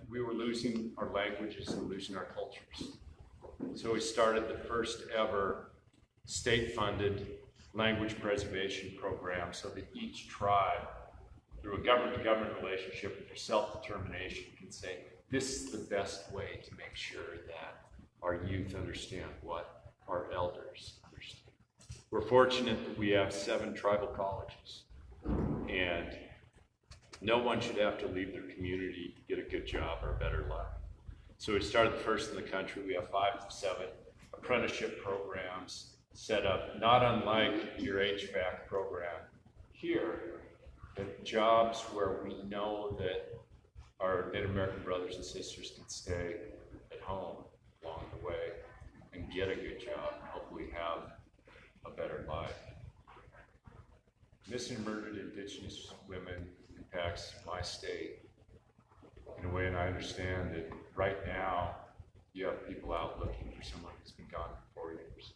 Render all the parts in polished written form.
we were losing our languages and losing our cultures. So we started the first ever state-funded language preservation program so that each tribe, through a government-to-government relationship with their self-determination, can say, this is the best way to make sure that our youth understand what our elders understand. We're fortunate that we have 7 tribal colleges, and no one should have to leave their community to get a good job or a better life. So we started the first in the country. We have 5 to 7 apprenticeship programs set up, not unlike your HVAC program here, but jobs where we know that our Native American brothers and sisters can stay at home along the way and get a good job and hopefully have a better life. Missing and murdered Indigenous women impacts my state in a way, and I understand that right now you have people out looking for someone who's been gone for 4 years.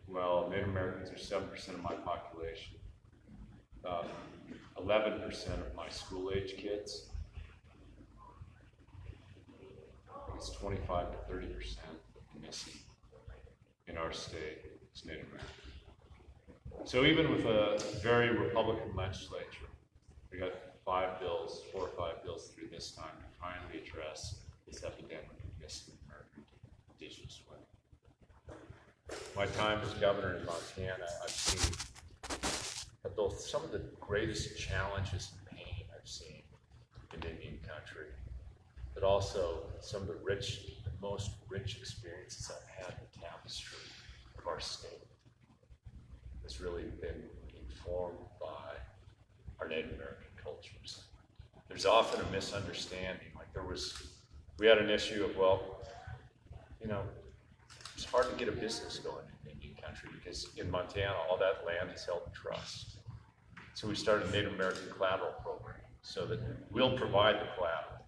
Well, Native Americans are 7% of my population. 11% of my school-age kids. It's 25 to 30% missing in our state is Native American. So even with a very Republican legislature, we got 4 or 5 bills through this time to finally address this epidemic of missing American Indigenous women. My time as governor in Montana, I've seen both some of the greatest challenges and pain I've seen in Indian country, but also some of the most rich experiences I've had in the tapestry of our state. Has really been informed by our Native American cultures. There's often a misunderstanding, like we had an issue of, well, it's hard to get a business going in Indian country because in Montana, all that land is held in trust. So we started a Native American collateral program so that we'll provide the collateral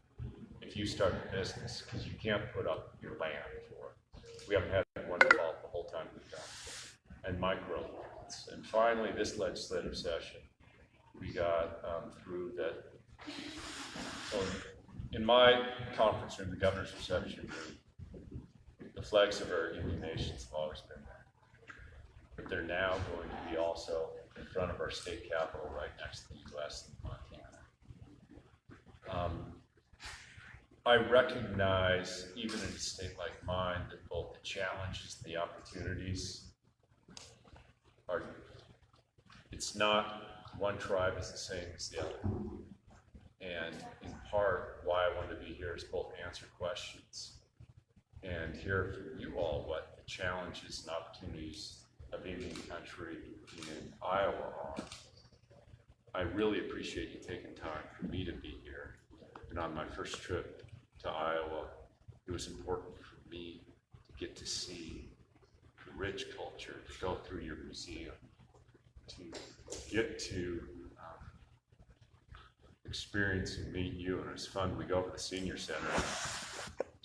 if you start a business, because you can't put up your land for it. We haven't had one default the whole time we've done it. And microloans. And finally, this legislative session, we got through that. So in my conference room, the governor's reception room, the flags of our Indian nations have always been there. But they're now going to be also in front of our state capitol right next to the U.S. in Montana. I recognize, even in a state like mine, that both the challenges and the opportunities are, it's not one tribe is the same as the other. And in part, why I wanted to be here is both answer questions and hear from you all what the challenges and opportunities of Indian country in Iowa are. I really appreciate you taking time for me to be here. And on my first trip to Iowa, it was important for me to get to see the rich culture, to go through your museum, to get to experience and meet you. And it was fun. We go over to the senior center,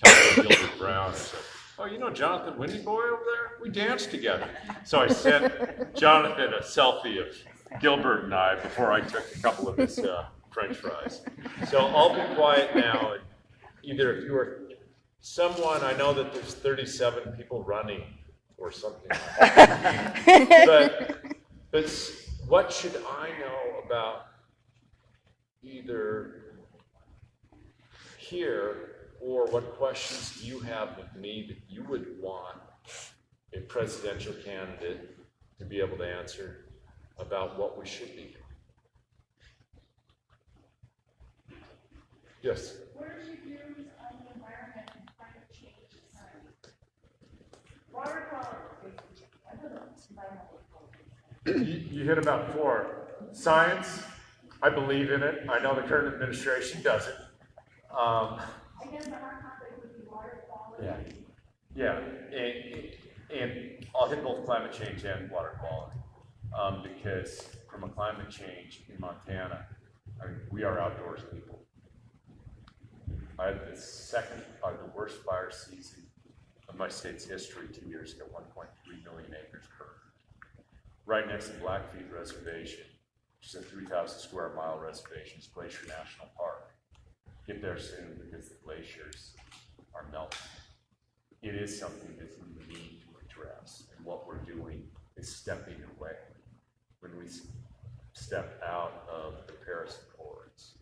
talk to Gilbert Brown, and said, oh, you know Jonathan Windy Boy over there? We danced together. So I sent Jonathan a selfie of Gilbert and I before I took a couple of his French fries. So I'll be quiet now. And either if you are someone, I know that there's 37 people running or something like that. But what should I know about either here or what questions do you have of me that you would want a presidential candidate to be able to answer about what we should be doing? Yes? What are your views on the environment and climate change science? Water quality, I don't know, environmental quality. You hit about 4. Science, I believe in it. I know the current administration doesn't. I guess the hard topic would be water quality. Yeah. And I'll hit both climate change and water quality. Because from a climate change in Montana, we are outdoors people. I had the second, probably the worst fire season of my state's history 2 years ago, 1.3 million acres burned. Right next to Blackfeet Reservation, which is a 3,000 square mile reservation, it's Glacier National Park. get there soon because the glaciers are melting. It is something that we need to address, and what we're doing is stepping away. When we step out of the Paris Accords,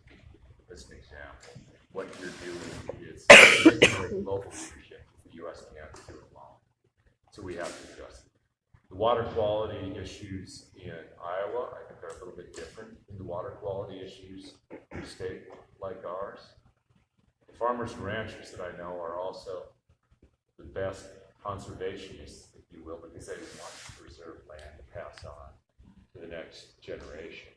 as an example, what you're doing is global leadership. The U.S. can't do it alone, so we have to address it. The water quality issues in Iowa, I think, are a little bit different than the water quality issues in a state like ours. The farmers and ranchers that I know are also the best conservationists, if you will, because they want to preserve land to pass on to the next generation.